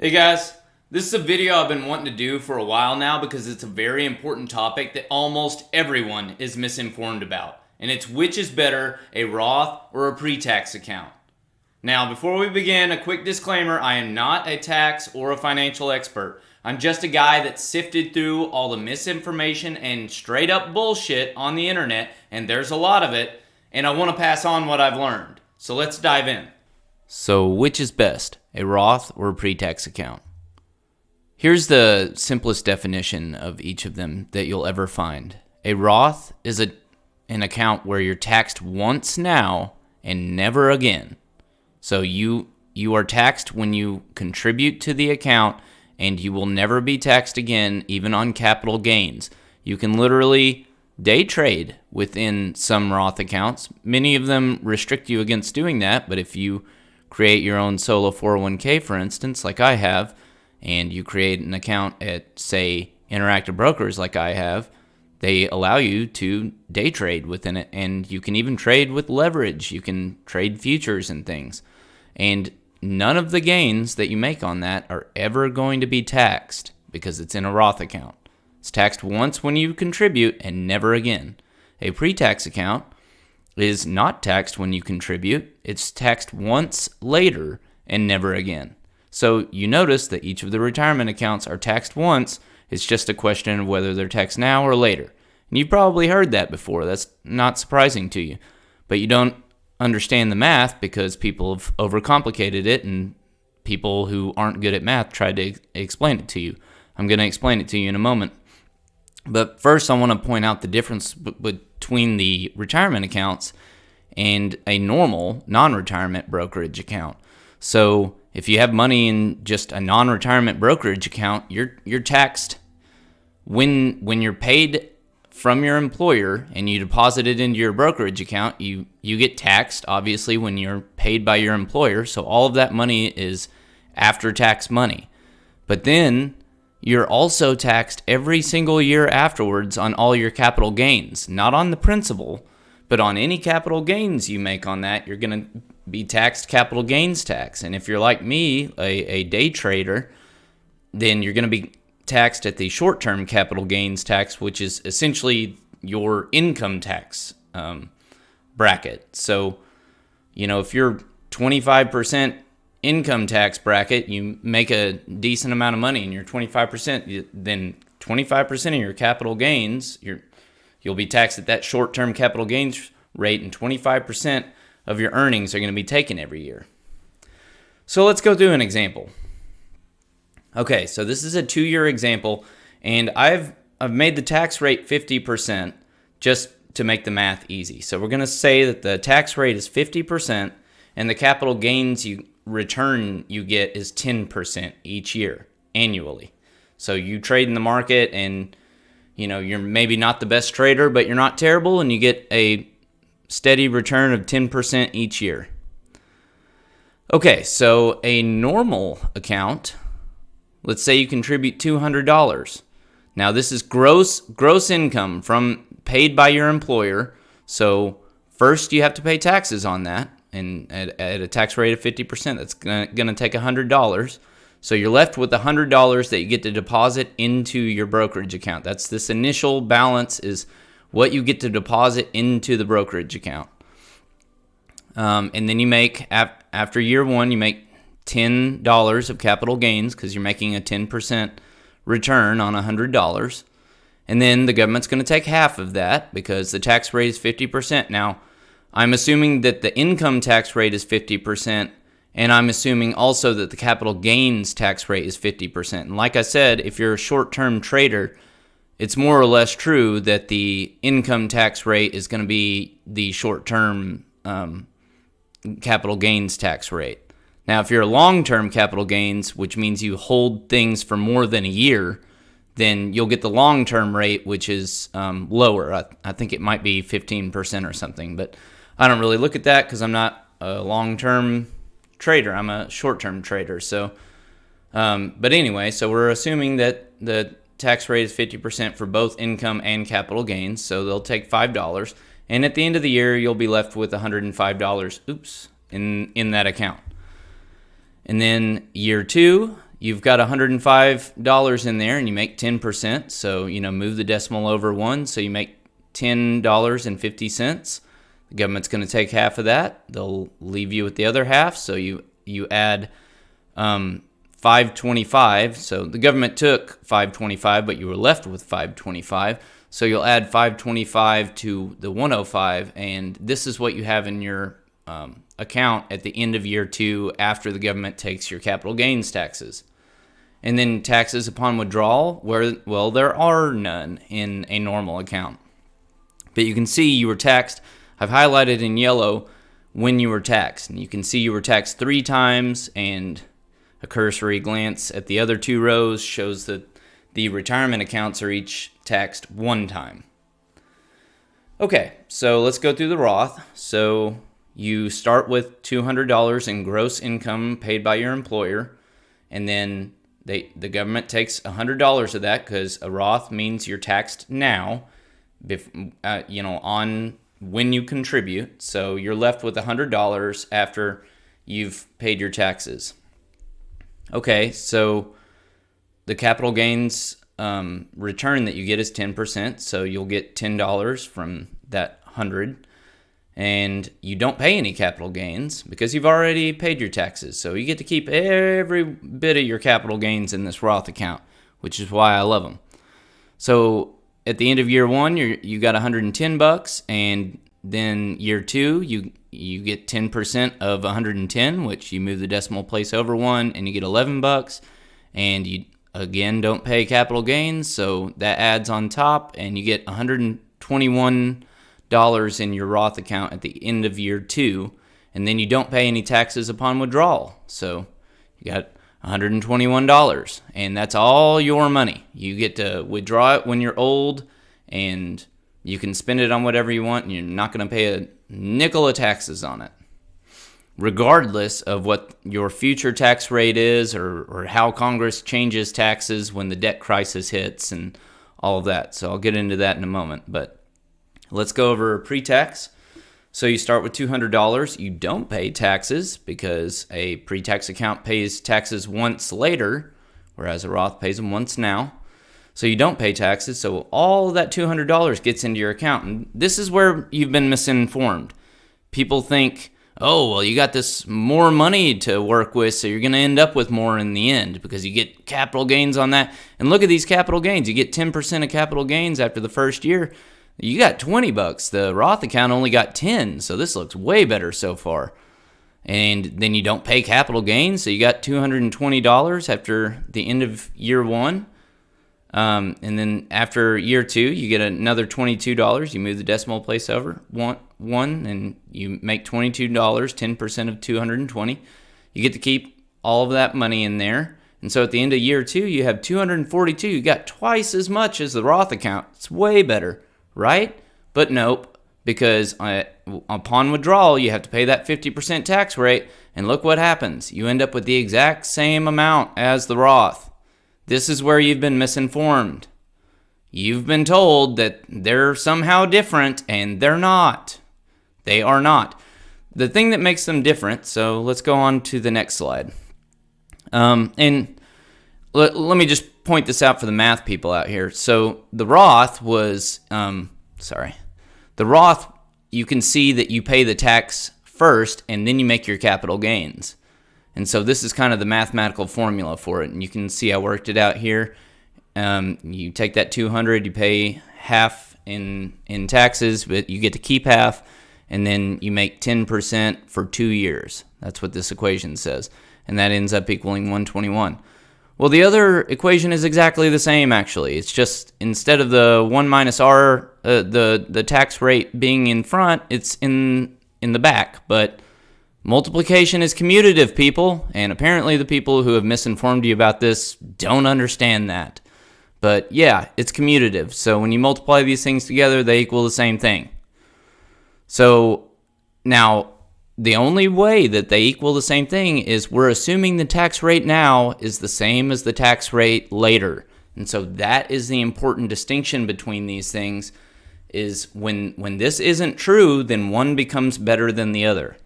Hey guys, this is a video I've been wanting to do for a while now because it's a very important topic that almost everyone is misinformed about. And it's which is better, a Roth or a pre-tax account. Now, before we begin, a quick disclaimer, I am not a tax or a financial expert. I'm just a guy that sifted through all the misinformation and straight up bullshit on the internet, and there's a lot of it, and I want to pass on what I've learned. So let's dive in. So which is best, a Roth or a pre-tax account? Here's the simplest definition of each of them that you'll ever find. A Roth is an account where you're taxed once now and never again. So you are taxed when you contribute to the account, and you will never be taxed again, even on capital gains. You can literally day trade within some Roth accounts. Many of them restrict you against doing that, but if you create your own solo 401k, for instance, like I have, and you create an account at, say, Interactive Brokers like I have, they allow you to day trade within it, and you can even trade with leverage. You can trade futures and things. And none of the gains that you make on that are ever going to be taxed because it's in a Roth account. It's taxed once when you contribute and never again. A pre-tax account is not taxed when you contribute. It's taxed once later and never again. So you notice that each of the retirement accounts are taxed once. It's just a question of whether they're taxed now or later. And you've probably heard that before. That's not surprising to you. But you don't understand the math because people have overcomplicated it, and people who aren't good at math tried to explain it to you. I'm going to explain it to you in a moment. But first, I want to point out the difference between the retirement accounts and a normal non-retirement brokerage account. So if you have money in just a non-retirement brokerage account, you're taxed when you're paid from your employer and you deposit it into your brokerage account. You get taxed, obviously, when you're paid by your employer. So all of that money is after-tax money. But then you're also taxed every single year afterwards on all your capital gains. Not on the principal, but on any capital gains you make on that, you're going to be taxed capital gains tax. And if you're like me, a day trader, then you're going to be taxed at the short-term capital gains tax, which is essentially your income tax bracket. So, if you're 25% income tax bracket, you make a decent amount of money and you're 25%, then 25% of your capital gains, you'll be taxed at that short-term capital gains rate, and 25% of your earnings are going to be taken every year. So let's go through an example. Okay, so this is a 2-year example, and I've made the tax rate 50% just to make the math easy. So we're going to say that the tax rate is 50%, and the capital gains return you get is 10% each year, annually. So you trade in the market, and you're maybe not the best trader, but you're not terrible, and you get a steady return of 10% each year. Okay, so a normal account, let's say you contribute $200. Now this is gross income from paid by your employer. So first you have to pay taxes on that, and at a tax rate of 50%, that's going to take $100. So you're left with $100 that you get to deposit into your brokerage account. That's this initial balance is what you get to deposit into the brokerage account. And then you make, after year one, you make $10 of capital gains because you're making a 10% return on $100. And then the government's going to take half of that because the tax rate is 50%. Now, I'm assuming that the income tax rate is 50%, and I'm assuming also that the capital gains tax rate is 50%. And like I said, if you're a short-term trader, it's more or less true that the income tax rate is going to be the short-term capital gains tax rate. Now, if you're a long-term capital gains, which means you hold things for more than a year, then you'll get the long-term rate, which is lower. I think it might be 15% or something, but I don't really look at that because I'm not a long-term trader. I'm a short-term trader. So, but anyway, so we're assuming that the tax rate is 50% for both income and capital gains, so they'll take $5, and at the end of the year, you'll be left with $105, in that account. And then year two, you've got $105 in there and you make 10%. So, move the decimal over 1. So you make $10.50. The government's going to take half of that. They'll leave you with the other half. So you add $5.25. So the government took $5.25, but you were left with $5.25. So you'll add $5.25 to the $105, and this is what you have in your account at the end of year 2 after the government takes your capital gains taxes. And then taxes upon withdrawal, there are none in a normal account. But you can see you were taxed. I've highlighted in yellow when you were taxed. And you can see you were taxed 3 times, and a cursory glance at the other 2 rows shows that the retirement accounts are each taxed 1 time. Okay, so let's go through the Roth. So you start with $200 in gross income paid by your employer, and then the government takes $100 of that, because a Roth means you're taxed now, on when you contribute. So you're left with $100 after you've paid your taxes. Okay, so the capital gains return that you get is 10%, so you'll get $10 from that 100, and you don't pay any capital gains because you've already paid your taxes. So you get to keep every bit of your capital gains in this Roth account, which is why I love them. So at the end of year 1, you got $110, and then year 2, you get 10% of 110, which you move the decimal place over 1, and you get $11, and you again don't pay capital gains, so that adds on top, and you get $121 in your Roth account at the end of year 2, and then you don't pay any taxes upon withdrawal, so you got $121, and that's all your money. You get to withdraw it when you're old, and you can spend it on whatever you want, and you're not going to pay a nickel of taxes on it, regardless of what your future tax rate is, or how Congress changes taxes when the debt crisis hits and all of that. So I'll get into that in a moment, but let's go over pre-tax. So you start with $200. You don't pay taxes because a pre-tax account pays taxes once later, whereas a Roth pays them once now. So you don't pay taxes, so all of that $200 gets into your account. And this is where you've been misinformed. People think, oh, well, you got this more money to work with, so you're going to end up with more in the end because you get capital gains on that. And look at these capital gains. You get 10% of capital gains after the first year. You got $20. The Roth account only got 10, so this looks way better so far. And then you don't pay capital gains, so you got $220 after the end of year 1. And then after year 2, you get another $22. You move the decimal place over 1, and you make $22, 10% of 220. You get to keep all of that money in there. And so at the end of year 2, you have $242. You got twice as much as the Roth account. It's way better, right? But nope, because upon withdrawal, you have to pay that 50% tax rate. And look what happens. You end up with the exact same amount as the Roth. This is where you've been misinformed. You've been told that they're somehow different, and they're not. They are not. The thing that makes them different, so let's go on to the next slide. And let me just point this out for the math people out here. So the Roth was, the Roth, you can see that you pay the tax first, and then you make your capital gains. And so this is kind of the mathematical formula for it. And you can see I worked it out here. You take that $200, you pay half in taxes, but you get to keep half, and then you make 10% for 2 years. That's what this equation says. And that ends up equaling $121. Well, the other equation is exactly the same, actually. It's just instead of the 1 minus r, the tax rate being in front, it's in the back. But multiplication is commutative, people, and apparently the people who have misinformed you about this don't understand that. But yeah, it's commutative. So when you multiply these things together, they equal the same thing. So now, the only way that they equal the same thing is we're assuming the tax rate now is the same as the tax rate later. And so that is the important distinction between these things, is when this isn't true, then one becomes better than the other.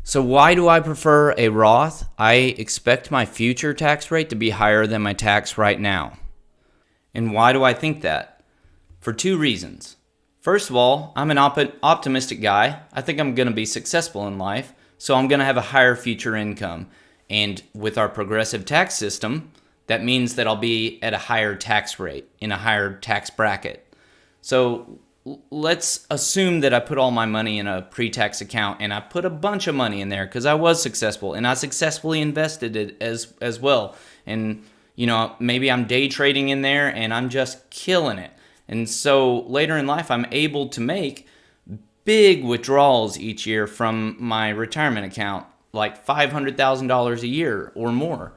So why do I prefer a Roth? I expect my future tax rate to be higher than my tax right now. And why do I think that? For two reasons. First of all, I'm an optimistic guy. I think I'm going to be successful in life, so I'm going to have a higher future income. And with our progressive tax system, that means that I'll be at a higher tax rate, in a higher tax bracket. So let's assume that I put all my money in a pre-tax account, and I put a bunch of money in there because I was successful, and I successfully invested it as well. And maybe I'm day trading in there and I'm just killing it. And so later in life, I'm able to make big withdrawals each year from my retirement account, like $500,000 a year or more.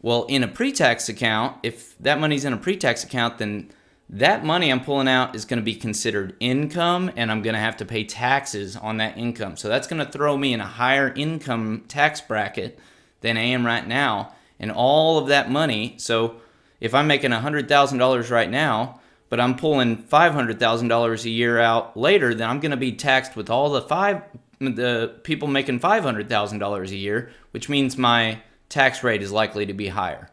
Well, in a pre-tax account, if that money's in a pre-tax account, then that money I'm pulling out is going to be considered income, and I'm going to have to pay taxes on that income. So that's going to throw me in a higher income tax bracket than I am right now. And all of that money, so if I'm making $100,000 right now, but I'm pulling $500,000 a year out later, then I'm going to be taxed with all the people making $500,000 a year, which means my tax rate is likely to be higher.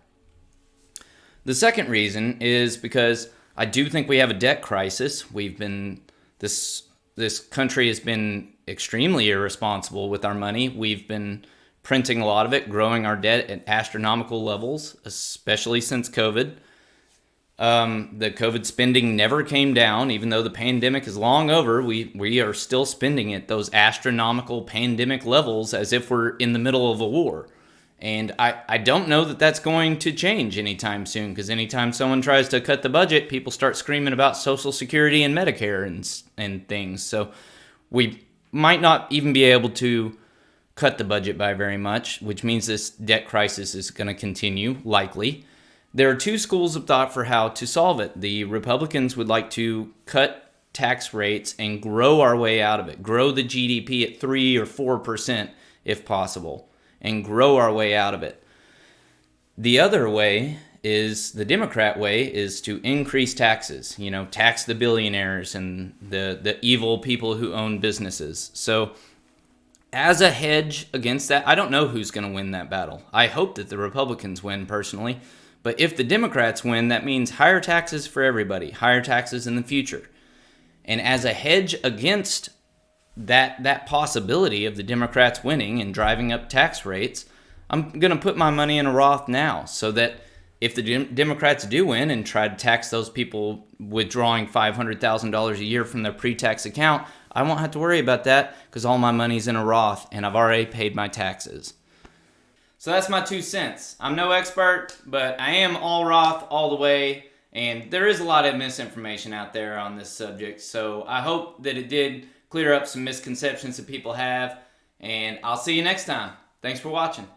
The second reason is because I do think we have a debt crisis. This country has been extremely irresponsible with our money. We've been printing a lot of it, growing our debt at astronomical levels, especially since COVID. The COVID spending never came down, even though the pandemic is long over. We are still spending at those astronomical pandemic levels as if we're in the middle of a war. And I don't know that that's going to change anytime soon, because anytime someone tries to cut the budget, people start screaming about Social Security and Medicare and things. So we might not even be able to cut the budget by very much, which means this debt crisis is going to continue, likely. There are two schools of thought for how to solve it. The Republicans would like to cut tax rates and grow our way out of it, grow the GDP at 3 or 4% if possible, and grow our way out of it. The other way is, the Democrat way, is to increase taxes, tax the billionaires and the evil people who own businesses. So as a hedge against that, I don't know who's going to win that battle. I hope that the Republicans win personally. But if the Democrats win, that means higher taxes for everybody, higher taxes in the future. And as a hedge against that possibility of the Democrats winning and driving up tax rates, I'm going to put my money in a Roth now, so that if the Democrats do win and try to tax those people withdrawing $500,000 a year from their pre-tax account, I won't have to worry about that because all my money's in a Roth and I've already paid my taxes. So that's my 2 cents. I'm no expert, but I am all Roth all the way, and there is a lot of misinformation out there on this subject. So I hope that it did clear up some misconceptions that people have, and I'll see you next time. Thanks for watching.